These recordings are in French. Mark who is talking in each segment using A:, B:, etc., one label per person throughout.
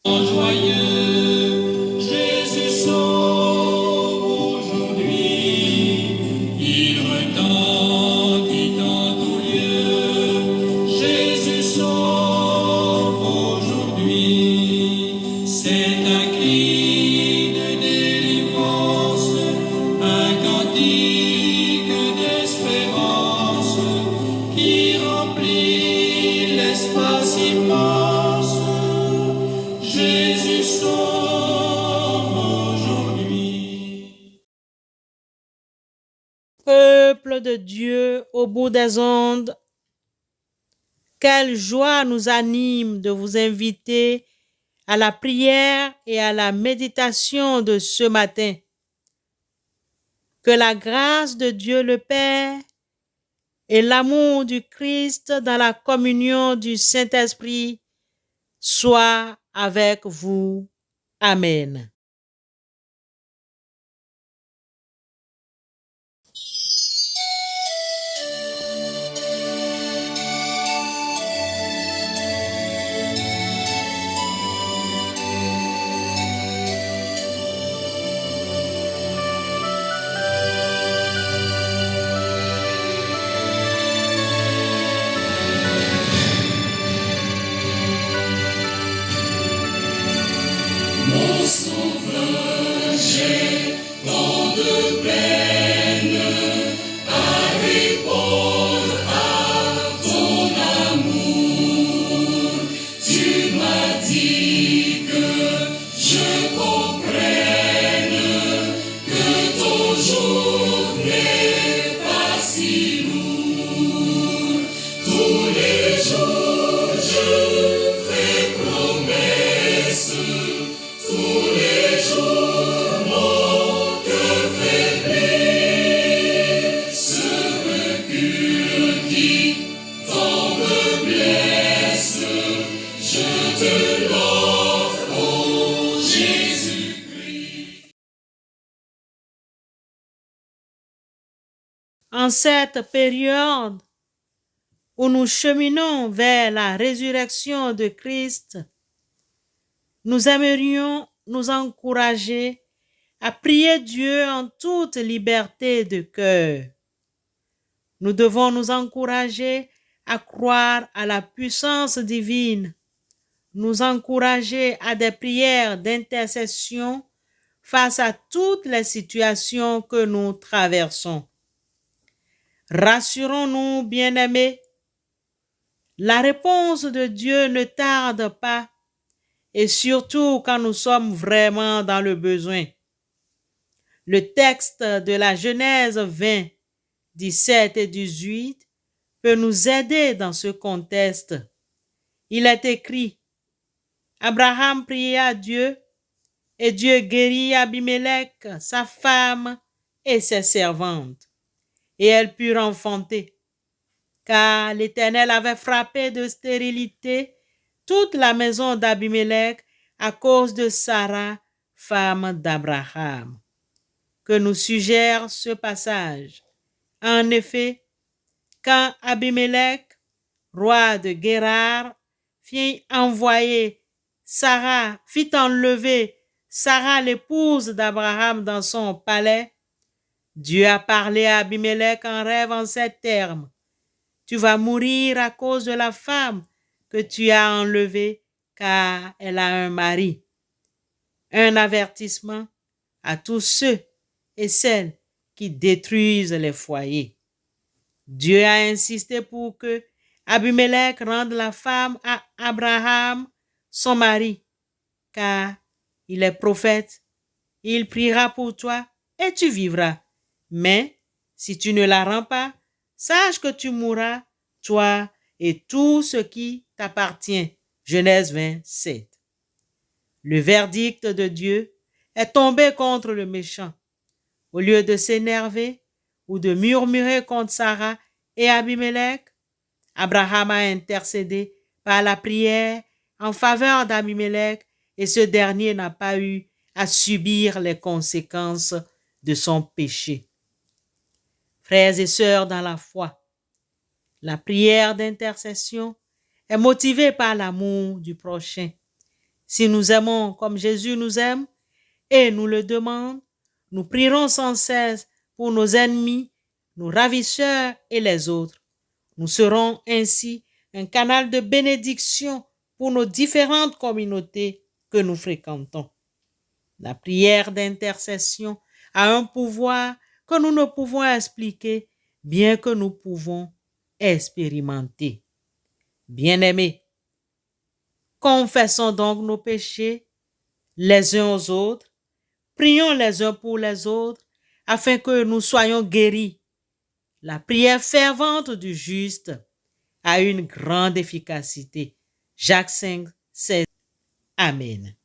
A: Joyeux, Jésus sauve aujourd'hui, il retentit en tout lieu. Jésus sauve aujourd'hui, c'est un cri de délivrance, un cantique d'espérance qui remplit l'espace immense. Jésus sauve aujourd'hui.
B: Peuple de Dieu au bout des ondes, quelle joie nous anime de vous inviter à la prière et à la méditation de ce matin. Que la grâce de Dieu le Père et l'amour du Christ dans la communion du Saint-Esprit soient avec vous. Amen.
A: Mon sauveur, j'ai tant de peine à répondre à ton amour. Tu m'as dit que je comprenne que ton jour n'est pas si lourd. Tous les jours je fais promesse. Tous les jours, mon cœur faiblit, ce recul qui tant me blesse, je te l'offre, ô Jésus-Christ.
B: En cette période où nous cheminons vers la résurrection de Christ, nous aimerions nous encourager à prier Dieu en toute liberté de cœur. Nous devons nous encourager à croire à la puissance divine, nous encourager à des prières d'intercession face à toutes les situations que nous traversons. Rassurons-nous, bien-aimés, la réponse de Dieu ne tarde pas, et surtout quand nous sommes vraiment dans le besoin. Le texte de la Genèse 20, 17 et 18 peut nous aider dans ce contexte. Il est écrit: Abraham pria Dieu, et Dieu guérit Abimelech, sa femme et ses servantes, et elles purent enfanter, car l'Éternel avait frappé de stérilité toute la maison d'Abimelech à cause de Sarah, femme d'Abraham. Que nous suggère ce passage? En effet, quand Abimelech, roi de Guérar, fit enlever Sarah, l'épouse d'Abraham, dans son palais, Dieu a parlé à Abimelech en rêve en ces termes: tu vas mourir à cause de la femme que tu as enlevée, car elle a un mari. Un avertissement à tous ceux et celles qui détruisent les foyers. Dieu a insisté pour que Abimelech rende la femme à Abraham, son mari, car il est prophète. Il priera pour toi et tu vivras. Mais si tu ne la rends pas, sache que tu mourras, toi et tout ce qui t'appartient. Genèse 27. Le verdict de Dieu est tombé contre le méchant. Au lieu de s'énerver ou de murmurer contre Sarah et Abimelech, Abraham a intercédé par la prière en faveur d'Abimelech, et ce dernier n'a pas eu à subir les conséquences de son péché. Frères et sœurs dans la foi, la prière d'intercession est motivée par l'amour du prochain. Si nous aimons comme Jésus nous aime et nous le demande, nous prierons sans cesse pour nos ennemis, nos ravisseurs et les autres. Nous serons ainsi un canal de bénédiction pour nos différentes communautés que nous fréquentons. La prière d'intercession a un pouvoir que nous ne pouvons expliquer, bien que nous pouvons expérimenter. Bien-aimés, confessons donc nos péchés les uns aux autres, prions les uns pour les autres, afin que nous soyons guéris. La prière fervente du juste a une grande efficacité. Jacques 5, 16. Amen.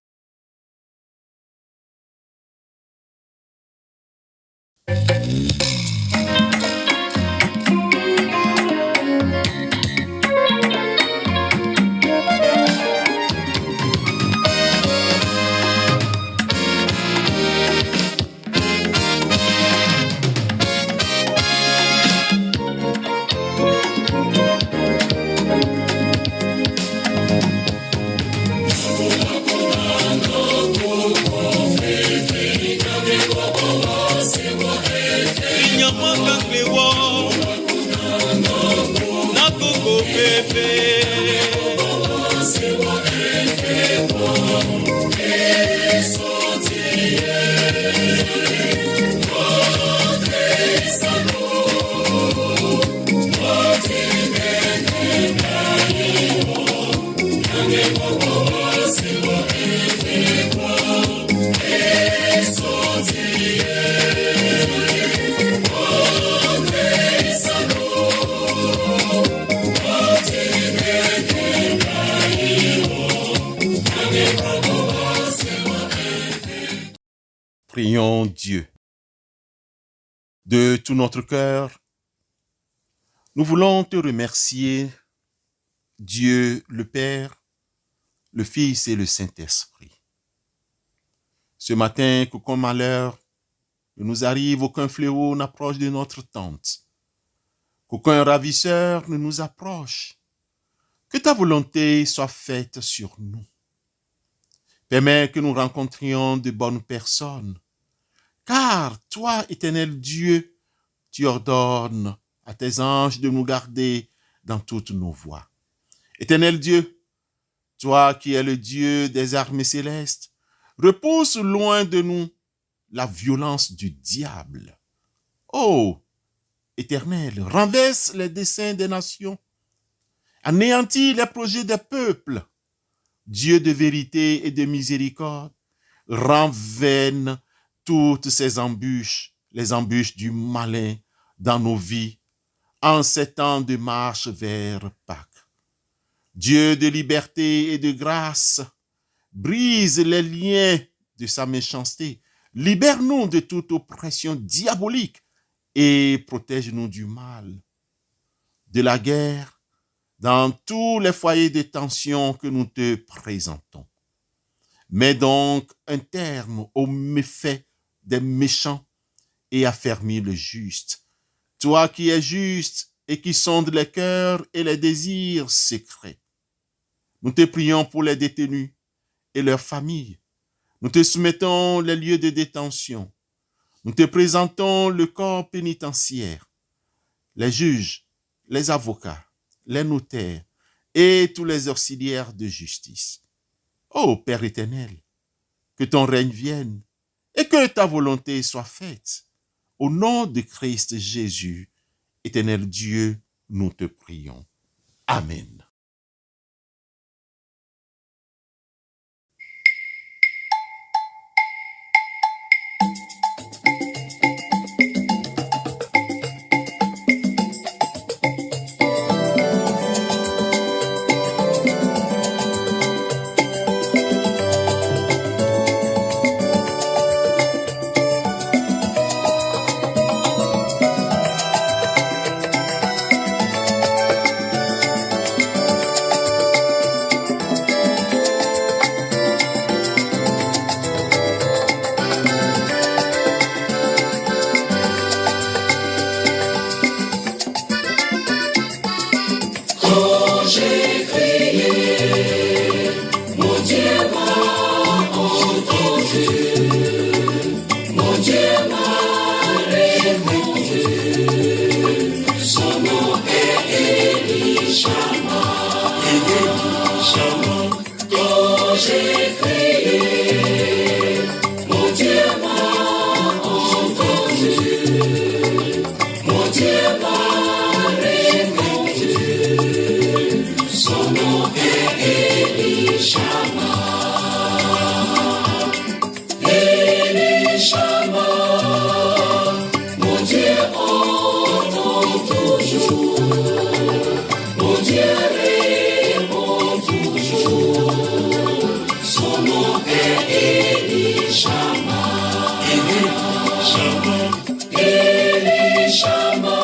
C: Prions Dieu. De tout notre cœur, nous voulons te remercier, Dieu le Père, le Fils et le Saint-Esprit. Ce matin, qu'aucun malheur ne nous arrive, aucun fléau n'approche de notre tente, qu'aucun ravisseur ne nous approche, que ta volonté soit faite sur nous. Permets que nous rencontrions de bonnes personnes, car toi, éternel Dieu, tu ordonnes à tes anges de nous garder dans toutes nos voies. Éternel Dieu, toi qui es le Dieu des armées célestes, repousse loin de nous la violence du diable. Oh, Éternel, renverse les desseins des nations, anéantis les projets des peuples. Dieu de vérité et de miséricorde, rend vaines toutes ces embûches, les embûches du malin dans nos vies, en ces temps de marche vers Pâques. Dieu de liberté et de grâce, brise les liens de sa méchanceté, libère-nous de toute oppression diabolique et protège-nous du mal, de la guerre, dans tous les foyers de tension que nous te présentons. Mets donc un terme aux méfaits des méchants et affermis le juste. Toi qui es juste et qui sondes les cœurs et les désirs secrets. Nous te prions pour les détenus et leurs familles. Nous te soumettons les lieux de détention. Nous te présentons le corps pénitentiaire, les juges, les avocats, les notaires et tous les auxiliaires de justice. Ô Père éternel, que ton règne vienne et que ta volonté soit faite. Au nom de Christ Jésus, éternel Dieu, nous te prions. Amen.
A: j'ai crié, mon Dieu m'a entendu, mon Dieu m'a répondu. Son nom est Elishama. Elishama, mon Dieu entend toujours, mon Dieu répond toujours. Son nom est Elishama. Elishama, Elishama,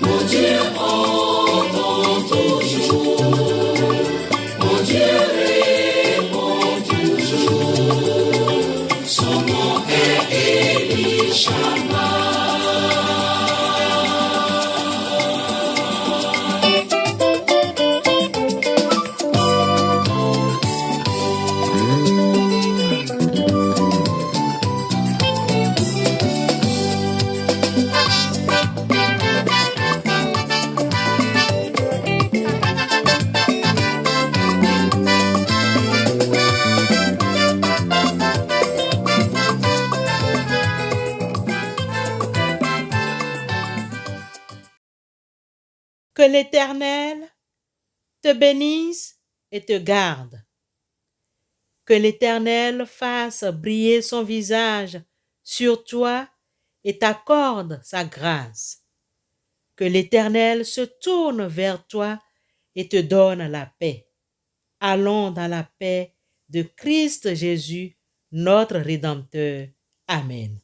A: mon Dieu entend toujours, mon Dieu répond toujours. Son nom est Elishama.
B: Que l'Éternel te bénisse et te garde. Que l'Éternel fasse briller son visage sur toi et t'accorde sa grâce. Que l'Éternel se tourne vers toi et te donne la paix. Allons dans la paix de Christ Jésus, notre Rédempteur. Amen.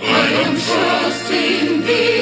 A: I am trusting thee.